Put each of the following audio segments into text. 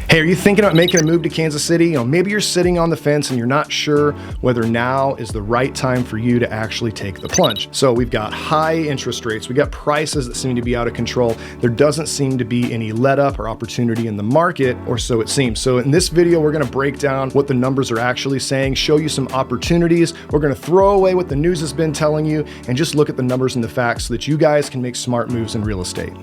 Hey, are you thinking about making a move to Kansas City? Maybe you're sitting on the fence and you're not sure whether now is the right time for you to actually take the plunge. So we've got high interest rates, we got prices that seem to be out of control. There doesn't seem to be any let up or opportunity in the market, or so it seems. So in this video, we're gonna break down what the numbers are actually saying, show you some opportunities. We're gonna throw away what the news has been telling you and just look at the numbers and the facts so that you guys can make smart moves in real estate.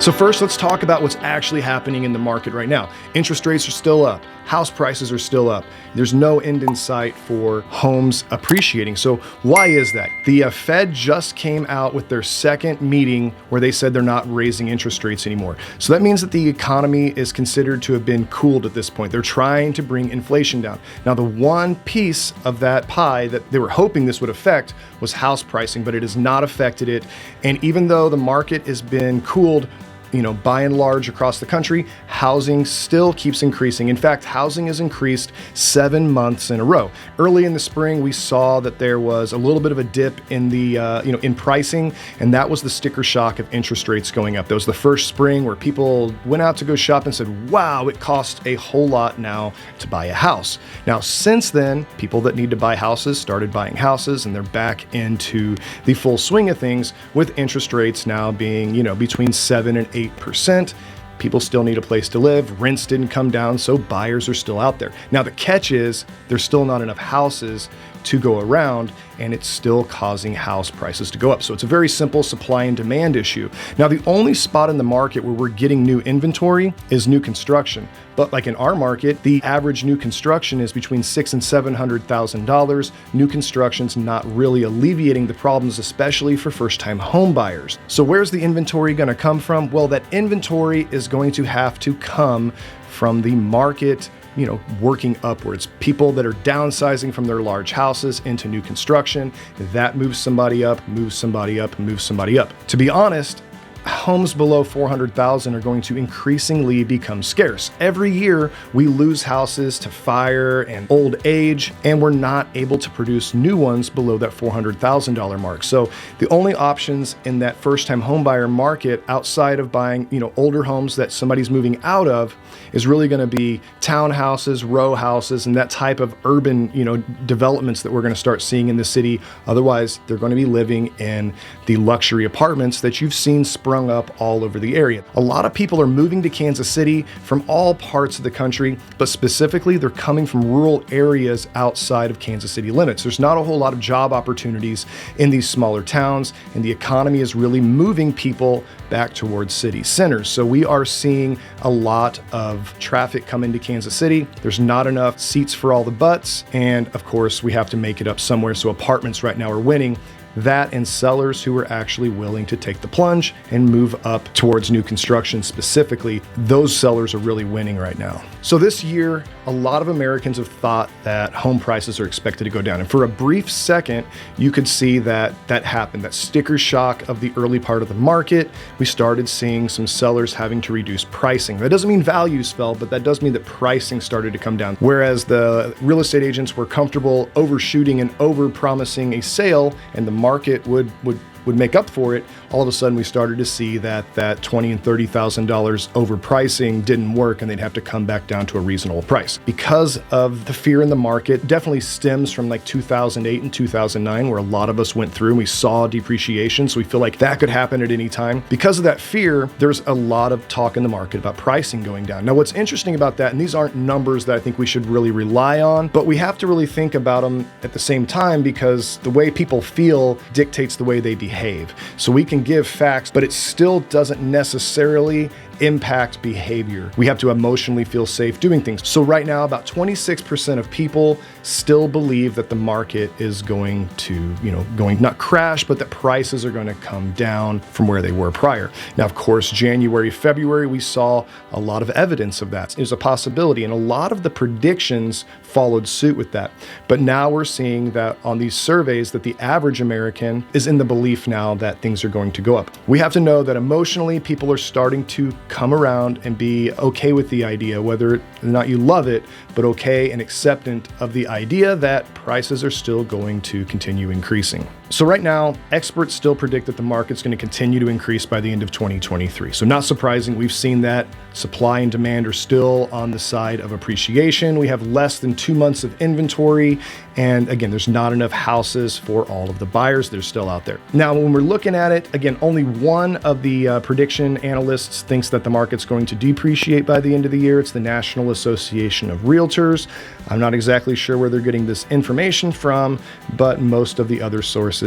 So first, let's talk about what's actually happening in the market right now. Interest rates are still up. House prices are still up. There's no end in sight for homes appreciating. So why is that? The Fed just came out with their second meeting where they said they're not raising interest rates anymore. So that means that the economy is considered to have been cooled at this point. They're trying to bring inflation down. Now, the one piece of that pie that they were hoping this would affect was house pricing, but it has not affected it. And even though the market has been cooled, by and large across the country, housing still keeps increasing. In fact, housing has increased 7 months in a row. Early in the spring, we saw that there was a little bit of a dip in the, in pricing, and that was the sticker shock of interest rates going up. That was the first spring where people went out to go shop and said, wow, it costs a whole lot now to buy a house. Now, since then, people that need to buy houses started buying houses, and they're back into the full swing of things with interest rates now being, between 7 and 8%. People still need a place to live. Rents didn't come down, so buyers are still out there. Now, the catch is there's still not enough houses to go around, and it's still causing house prices to go up. So it's a very simple supply and demand issue. Now, the only spot in the market where we're getting new inventory is new construction. But like in our market, the average new construction is between $600,000 and $700,000. New construction's not really alleviating the problems, especially for first-time home buyers. So where's the inventory gonna come from? Well, that inventory is going to have to come from the market working upwards. People that are downsizing from their large houses into new construction, that moves somebody up, moves somebody up, moves somebody up. To be honest, homes below 400,000 are going to increasingly become scarce. Every year, we lose houses to fire and old age, and we're not able to produce new ones below that $400,000 mark. So the only options in that first-time homebuyer market outside of buying, older homes that somebody's moving out of is really going to be townhouses, row houses, and that type of urban, developments that we're going to start seeing in the city. Otherwise, they're going to be living in the luxury apartments that you've seen sprung up all over the area. A lot of people are moving to Kansas City from all parts of the country, but specifically they're coming from rural areas outside of Kansas City limits. There's not a whole lot of job opportunities in these smaller towns, and the economy is really moving people back towards city centers. So we are seeing a lot of traffic come into Kansas City. There's not enough seats for all the butts, and of course we have to make it up somewhere. So apartments right now are winning. That and sellers who are actually willing to take the plunge and move up towards new construction specifically, those sellers are really winning right now. So this year, a lot of Americans have thought that home prices are expected to go down. And for a brief second, you could see that happened, that sticker shock of the early part of the market. We started seeing some sellers having to reduce pricing. That doesn't mean values fell, but that does mean that pricing started to come down. Whereas the real estate agents were comfortable overshooting and over-promising a sale, and the market would make up for it, all of a sudden we started to see that $20,000 and $30,000 overpricing didn't work, and they'd have to come back down to a reasonable price. Because of the fear in the market, definitely stems from like 2008 and 2009, where a lot of us went through and we saw depreciation, so we feel like that could happen at any time. Because of that fear, there's a lot of talk in the market about pricing going down. Now, what's interesting about that, and these aren't numbers that I think we should really rely on, but we have to really think about them at the same time, because the way people feel dictates the way they behave. So we can give facts, but it still doesn't necessarily impact behavior. We have to emotionally feel safe doing things. So right now, about 26% of people still believe that the market is going to, not crash, but that prices are going to come down from where they were prior. Now, of course, January, February, we saw a lot of evidence of that. It was a possibility, and a lot of the predictions followed suit with that. But now we're seeing that on these surveys that the average American is in the belief now that things are going to go up. We have to know that emotionally, people are starting to come around and be okay with the idea, whether or not you love it, but okay and acceptant of the idea that prices are still going to continue increasing. So right now, experts still predict that the market's going to continue to increase by the end of 2023. So not surprising, we've seen that supply and demand are still on the side of appreciation. We have less than 2 months of inventory. And again, there's not enough houses for all of the buyers that are still out there. Now, when we're looking at it, again, only one of the prediction analysts thinks that the market's going to depreciate by the end of the year. It's the National Association of Realtors. I'm not exactly sure where they're getting this information from, but most of the other sources,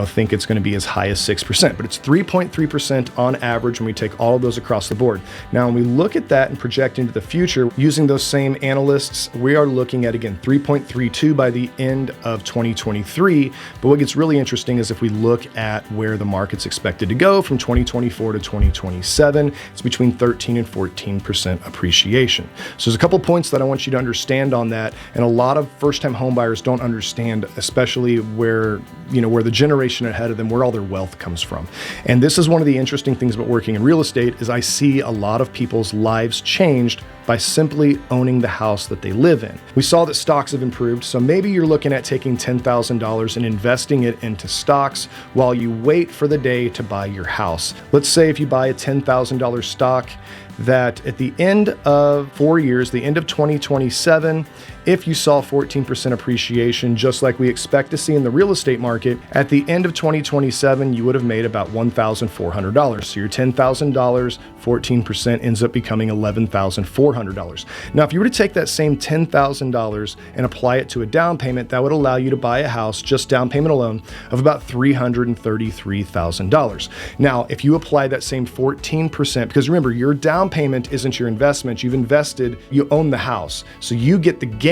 think it's going to be as high as 6%, but it's 3.3% on average when we take all of those across the board. Now, when we look at that and project into the future using those same analysts, we are looking at, again, 3.32 by the end of 2023. But what gets really interesting is if we look at where the market's expected to go from 2024 to 2027, it's between 13 and 14% appreciation. So there's a couple points that I want you to understand on that. And a lot of first-time homebuyers don't understand, especially where the generation ahead of them, where all their wealth comes from. And this is one of the interesting things about working in real estate is I see a lot of people's lives changed by simply owning the house that they live in. We saw that stocks have improved, so maybe you're looking at taking $10,000 and investing it into stocks while you wait for the day to buy your house. Let's say if you buy a $10,000 stock, that at the end of 4 years, the end of 2027, if you saw 14% appreciation, just like we expect to see in the real estate market, at the end of 2027, you would have made about $1,400. So your $10,000, 14% ends up becoming $11,400. Now, if you were to take that same $10,000 and apply it to a down payment, that would allow you to buy a house, just down payment alone, of about $333,000. Now, if you apply that same 14%, because remember, your down payment isn't your investment. You've invested, you own the house. So you get the gains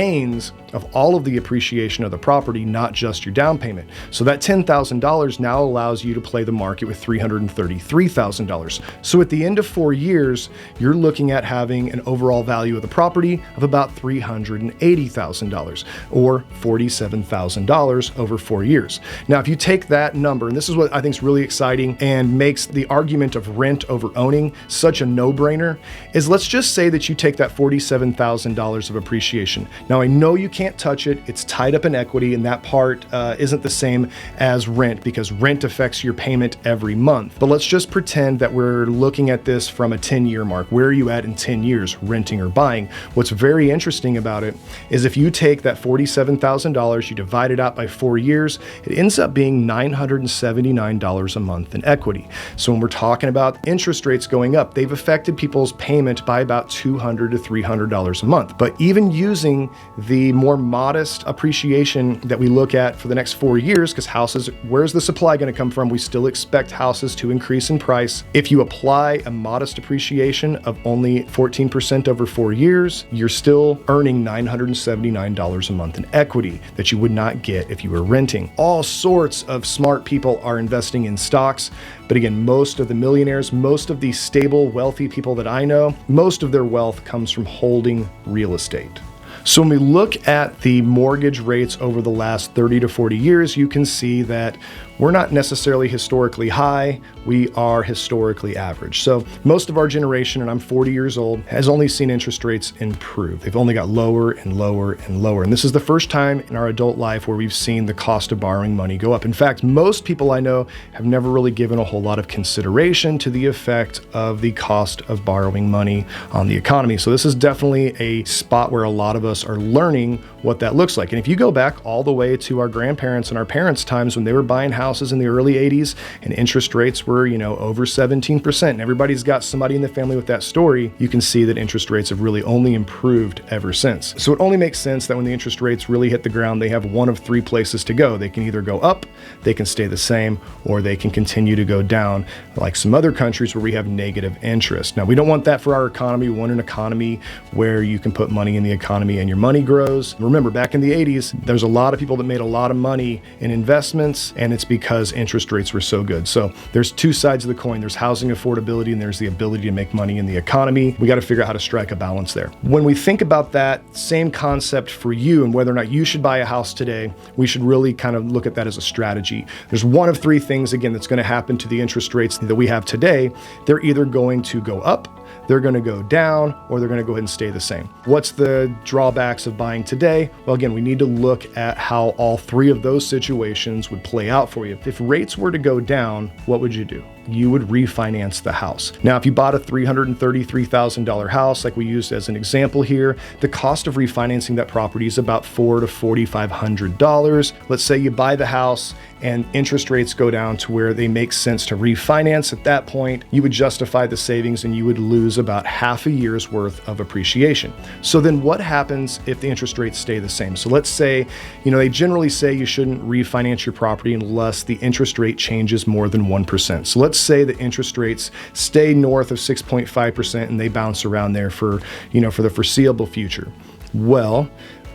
of all of the appreciation of the property, not just your down payment. So that $10,000 now allows you to play the market with $333,000. So at the end of 4 years, you're looking at having an overall value of the property of about $380,000 or $47,000 over 4 years. Now, if you take that number, and this is what I think is really exciting and makes the argument of rent over owning such a no-brainer, is let's just say that you take that $47,000 of appreciation. Now, I know you can't touch it. It's tied up in equity, and that part isn't the same as rent because rent affects your payment every month. But let's just pretend that we're looking at this from a 10-year mark. Where are you at in 10 years, renting or buying? What's very interesting about it is if you take that $47,000, you divide it out by 4 years, it ends up being $979 a month in equity. So when we're talking about interest rates going up, they've affected people's payment by about $200 to $300 a month. But even using the more modest appreciation that we look at for the next 4 years, because houses, where's the supply going to come from? We still expect houses to increase in price. If you apply a modest appreciation of only 14% over 4 years, you're still earning $979 a month in equity that you would not get if you were renting. All sorts of smart people are investing in stocks. But again, most of the millionaires, most of the stable, wealthy people that I know, most of their wealth comes from holding real estate. So when we look at the mortgage rates over the last 30 to 40 years, you can see that we're not necessarily historically high, we are historically average. So most of our generation, and I'm 40 years old, has only seen interest rates improve. They've only got lower and lower and lower. And this is the first time in our adult life where we've seen the cost of borrowing money go up. In fact, most people I know have never really given a whole lot of consideration to the effect of the cost of borrowing money on the economy. So this is definitely a spot where a lot of us are learning what that looks like. And if you go back all the way to our grandparents and our parents' times when they were buying houses in the early 80s and interest rates were, over 17%, and everybody's got somebody in the family with that story, you can see that interest rates have really only improved ever since. So it only makes sense that when the interest rates really hit the ground, they have one of 3 places to go. They can either go up, they can stay the same, or they can continue to go down, like some other countries where we have negative interest. Now, we don't want that for our economy. We want an economy where you can put money in the economy and your money grows. Remember, back in the 80s, there's a lot of people that made a lot of money in investments, and it's because interest rates were so good. So there's 2 sides of the coin. There's housing affordability and there's the ability to make money in the economy. We got to figure out how to strike a balance there. When we think about that same concept for you and whether or not you should buy a house today, we should really kind of look at that as a strategy. There's one of 3 things, again, that's going to happen to the interest rates that we have today. They're either going to go up, they're going to go down or they're going to go ahead and stay the same. What's the drawbacks of buying today? Well, again, we need to look at how all three of those situations would play out for you. If rates were to go down, what would you do? You would refinance the house. Now, if you bought a $333,000 house, like we used as an example here, the cost of refinancing that property is about $400 to $4,500. Let's say you buy the house and interest rates go down to where they make sense to refinance. At that point, you would justify the savings and you would lose about half a year's worth of appreciation. So then what happens if the interest rates stay the same? So let's say, they generally say you shouldn't refinance your property unless the interest rate changes more than 1%. So let's say the interest rates stay north of 6.5% and they bounce around there for the foreseeable future. Well,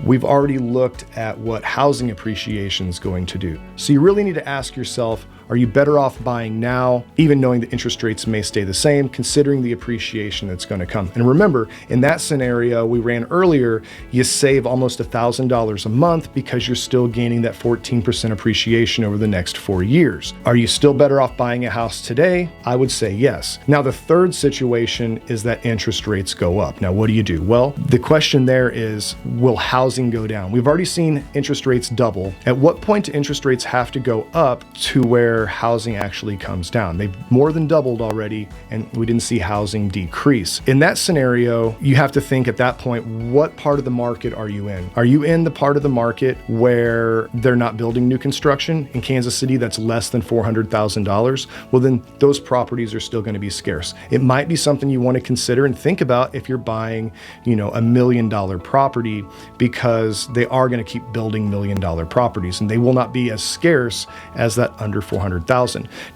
we've already looked at what housing appreciation is going to do. So you really need to ask yourself, are you better off buying now, even knowing the interest rates may stay the same, considering the appreciation that's going to come? And remember, in that scenario we ran earlier, you save almost $1,000 a month because you're still gaining that 14% appreciation over the next 4 years. Are you still better off buying a house today? I would say yes. Now, the third situation is that interest rates go up. Now, what do you do? Well, the question there is, will housing go down? We've already seen interest rates double. At what point do interest rates have to go up to where housing actually comes down? They've more than doubled already, and we didn't see housing decrease. In that scenario, you have to think at that point, what part of the market are you in? Are you in the part of the market where they're not building new construction in Kansas City that's less than $400,000? Well, then those properties are still going to be scarce. It might be something you want to consider and think about if you're buying, $1 million property, because they are going to keep building $1 million properties and they will not be as scarce as that under $400,000.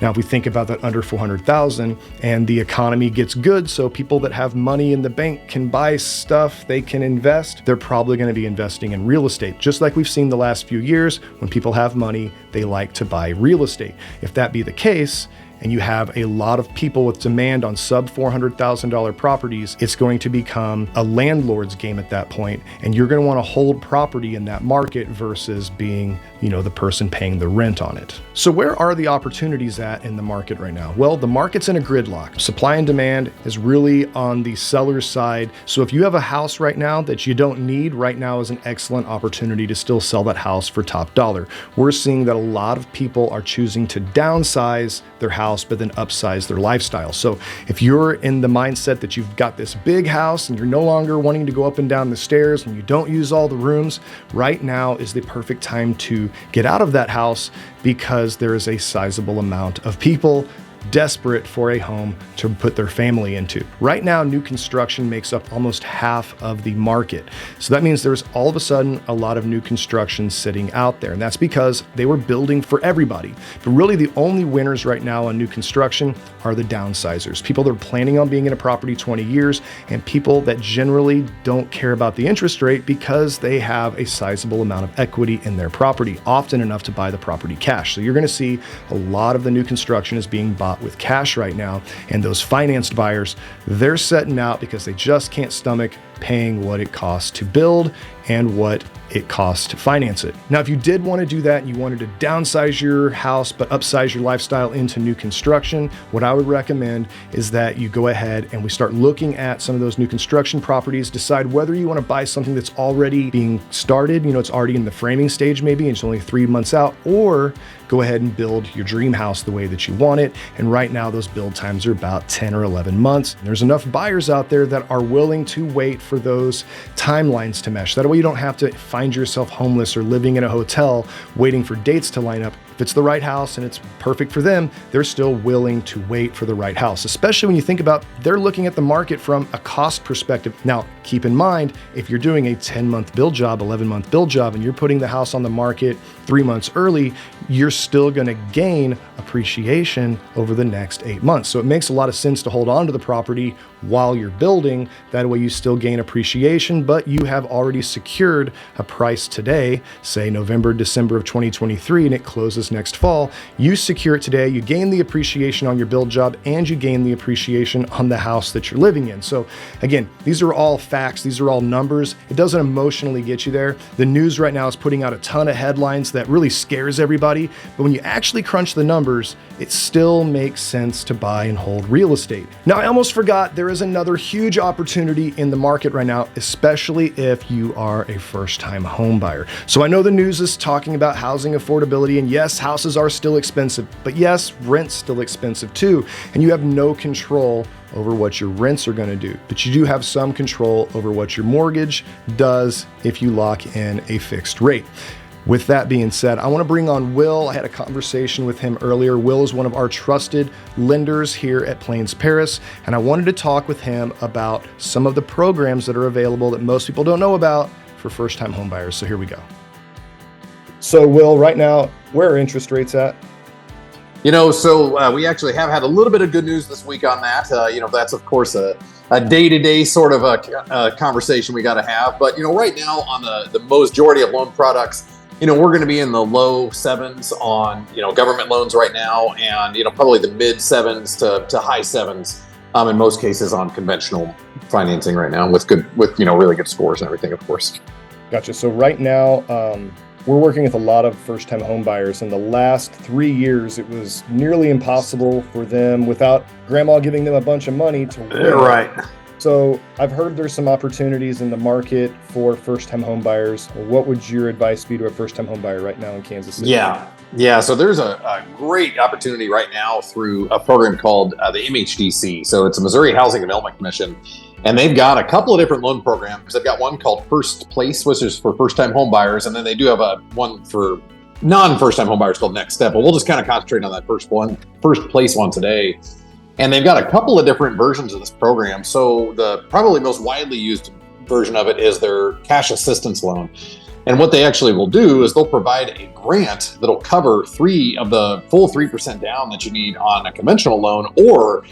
Now, if we think about that under $400,000 and the economy gets good, so people that have money in the bank can buy stuff, they can invest, they're probably going to be investing in real estate. Just like we've seen the last few years, when people have money, they like to buy real estate. If that be the case, and you have a lot of people with demand on sub $400,000 properties, it's going to become a landlord's game at that point, and you're going to want to hold property in that market versus being, the person paying the rent on it. So where are the opportunities at in the market right now? Well, the market's in a gridlock. Supply and demand is really on the seller's side. So if you have a house right now that you don't need, right now is an excellent opportunity to still sell that house for top dollar. We're seeing that a lot of people are choosing to downsize their house, but then upsize their lifestyle. So if you're in the mindset that you've got this big house and you're no longer wanting to go up and down the stairs and you don't use all the rooms, right now is the perfect time to get out of that house, because there is a sizable amount of people desperate for a home to put their family into. Right now, new construction makes up almost half of the market. So that means there's all of a sudden a lot of new construction sitting out there. And that's because they were building for everybody. But really the only winners right now on new construction are the downsizers, people that are planning on being in a property 20 years, and people that generally don't care about the interest rate because they have a sizable amount of equity in their property, often enough to buy the property cash. So you're going to see a lot of the new construction is being bought with cash right now, and those financed buyers, they're setting out because they just can't stomach paying what it costs to build and what it costs to finance it. Now, if you did want to do that and you wanted to downsize your house but upsize your lifestyle into new construction, what I would recommend is that you go ahead and we start looking at some of those new construction properties, decide whether you want to buy something that's already being started, it's already in the framing stage maybe, and it's only 3 months out, or go ahead and build your dream house the way that you want it. And right now those build times are about 10 or 11 months. And there's enough buyers out there that are willing to wait for those timelines to mesh. That way you don't have to find yourself homeless or living in a hotel waiting for dates to line up. If it's the right house and it's perfect for them, they're still willing to wait for the right house, especially when you think about they're looking at the market from a cost perspective. Now, keep in mind, if you're doing a 10-month build job, 11-month build job, and you're putting the house on the market 3 months early, you're still going to gain appreciation over the next 8 months. So it makes a lot of sense to hold on to the property while you're building. That way you still gain appreciation, but you have already secured a price today, say November, December of 2023, and it closes next fall, you secure it today, you gain the appreciation on your build job, and you gain the appreciation on the house that you're living in. So again, these are all facts, these are all numbers. It doesn't emotionally get you there. The news right now is putting out a ton of headlines that really scares everybody, but when you actually crunch the numbers, it still makes sense to buy and hold real estate. Now, I almost forgot, there is another huge opportunity in the market right now, especially if you are a first-time home buyer. So I know the news is talking about housing affordability, and yes, houses are still expensive, but yes, rent's still expensive too, and you have no control over what your rents are going to do, but you do have some control over what your mortgage does if you lock in a fixed rate. With that being said, I want to bring on Will. I had a conversation with him earlier. Will is one of our trusted lenders here at Plains Paris, and I wanted to talk with him about some of the programs that are available that most people don't know about for first-time home buyers. So here we go. So Will, right now, where are interest rates at? So we actually have had a little bit of good news this week on that. That's of course a day-to-day sort of a conversation we got to have. But, right now on the majority of loan products, we're going to be in the low sevens on, government loans right now, and, probably the mid sevens to high sevens in most cases on conventional financing right now with really good scores and everything, of course. Gotcha. So right now, we're working with a lot of first-time home buyers. In the last 3 years, it was nearly impossible for them, without grandma giving them a bunch of money, to win. Right. So I've heard there's some opportunities in the market for first-time home buyers. What would your advice be to a first-time home buyer right now in Kansas City? Yeah. So there's a great opportunity right now through a program called the MHDC. So it's a Missouri Housing Development Commission. And they've got a couple of different loan programs. They've got one called First Place, which is for first-time home buyers. And then they do have one for non-first-time home buyers called Next Step. But we'll just kind of concentrate on that First Place one today. And they've got a couple of different versions of this program. So the probably most widely used version of it is their cash assistance loan. And what they actually will do is they'll provide a grant that'll cover 3 of the full 3% down that you need on a conventional loan, or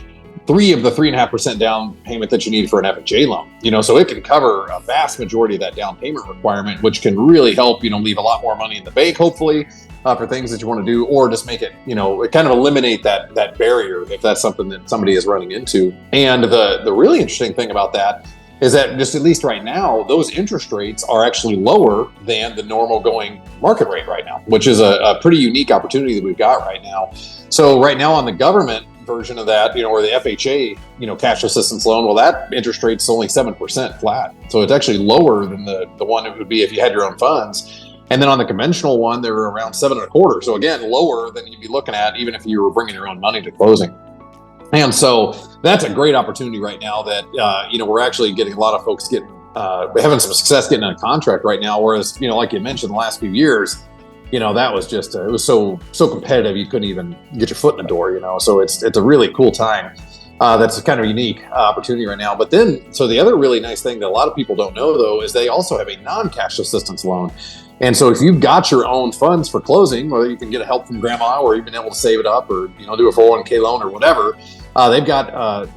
3 of the 3.5% down payment that you need for an FHA loan. So it can cover a vast majority of that down payment requirement, which can really help, leave a lot more money in the bank, hopefully, for things that you want to do, or just make it, it kind of eliminate that barrier if that's something that somebody is running into. And the really interesting thing about that is that just at least right now, those interest rates are actually lower than the normal going market rate right now, which is a pretty unique opportunity that we've got right now. So right now on the government version of that, or the FHA, cash assistance loan, well, that interest rate's only 7% flat. So it's actually lower than the one it would be if you had your own funds. And then on the conventional one, they're around 7.25. So again, lower than you'd be looking at even if you were bringing your own money to closing. And so that's a great opportunity right now that, we're actually getting a lot of folks having some success getting a contract right now. Whereas, like you mentioned, the last few years, that was just, it was so competitive, you couldn't even get your foot in the door, so it's a really cool time. That's a kind of unique opportunity right now. But then, so the other really nice thing that a lot of people don't know though, is they also have a non-cash assistance loan. And so if you've got your own funds for closing, whether you can get help from grandma or you've been able to save it up or, do a 401k loan or whatever, they've got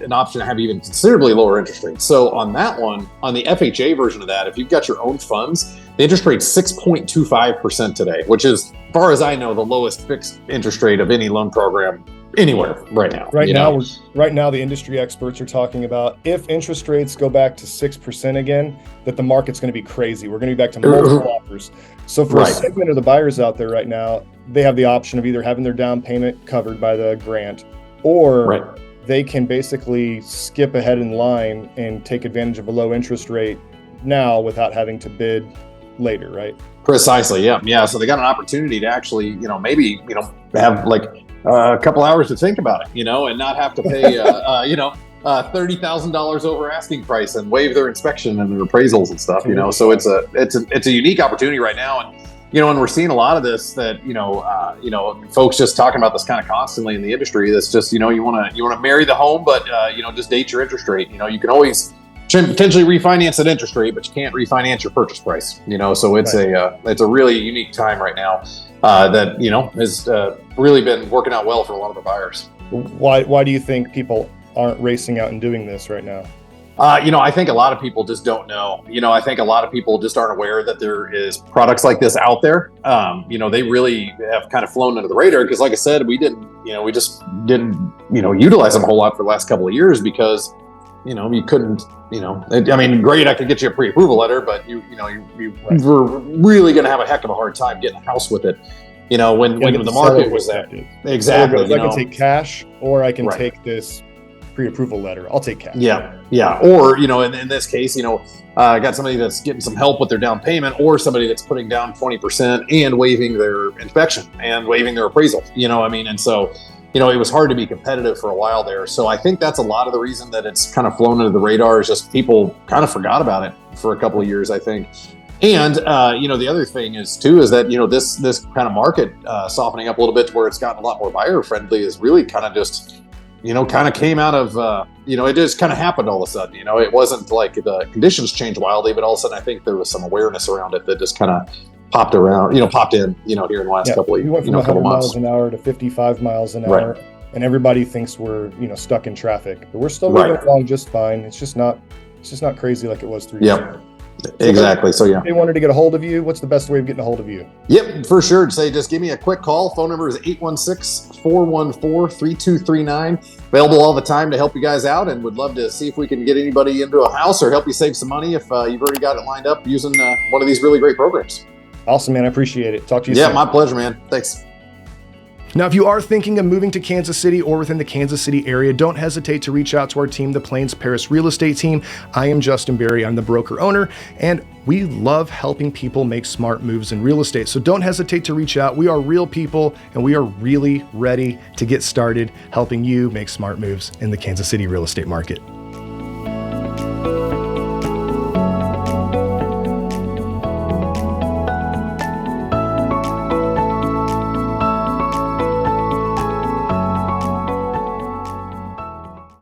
an option to have even considerably lower interest rates. So on that one, on the FHA version of that, if you've got your own funds, the interest rate's 6.25% today, which is, as far as I know, the lowest fixed interest rate of any loan program anywhere right now. Right now, the industry experts are talking about if interest rates go back to 6% again, that the market's going to be crazy. We're going to be back to multiple offers. So for a segment of the buyers out there right now, they have the option of either having their down payment covered by the grant, or they can basically skip ahead in line and take advantage of a low interest rate now without having to bid later, right? Precisely. Yeah. So they got an opportunity to actually, maybe, have like a couple hours to think about it, and not have to pay, $30,000 over asking price and waive their inspection and their appraisals and stuff, So it's a unique opportunity right now. And, and we're seeing a lot of this that, folks just talking about this kind of constantly in the industry. That's just, you want to marry the home, but, just date your interest rate. You can always potentially refinance at interest rate, but you can't refinance your purchase price, so it's a really unique time right now that, has really been working out well for a lot of the buyers. Why do you think people aren't racing out and doing this right now? I think a lot of people just don't know. I think a lot of people just aren't aware that there is products like this out there. They really have kind of flown under the radar because, like I said, we just didn't, utilize them a whole lot for the last couple of years because, you couldn't, great, I could get you a pre-approval letter, but you were really going to have a heck of a hard time getting a house with it. When the market was that. Exactly. I can take cash or I can take this pre-approval letter. I'll take cash. Yeah. Or, in this case, I got somebody that's getting some help with their down payment or somebody that's putting down 20% and waiving their inspection and waiving their appraisal, and so, it was hard to be competitive for a while there. So I think that's a lot of the reason that it's kind of flown under the radar is just people kind of forgot about it for a couple of years, I think. And, the other thing is that, this kind of market softening up a little bit to where it's gotten a lot more buyer friendly is really kind of just, kind of came out of, it just kind of happened all of a sudden. It wasn't like the conditions changed wildly, but all of a sudden I think there was some awareness around it that just kind of popped in, here in the last couple of, we went from 100 miles an hour to 55 miles an hour, and everybody thinks we're, stuck in traffic, but we're still moving along just fine. It's just not crazy like it was 3 years ago. Exactly. So if they wanted to get a hold of you, what's the best way of getting a hold of you? Yep, for sure. Just give me a quick call. Phone number is 816-414-3239. Available all the time to help you guys out, and would love to see if we can get anybody into a house or help you save some money if you've already got it lined up using one of these really great programs. Awesome, man. I appreciate it. Talk to you soon. Yeah, my pleasure, man. Thanks. Now, if you are thinking of moving to Kansas City or within the Kansas City area, don't hesitate to reach out to our team, the Plains Paris Real Estate Team. I am Justin Berry. I'm the broker owner, and we love helping people make smart moves in real estate. So don't hesitate to reach out. We are real people, and we are really ready to get started helping you make smart moves in the Kansas City real estate market.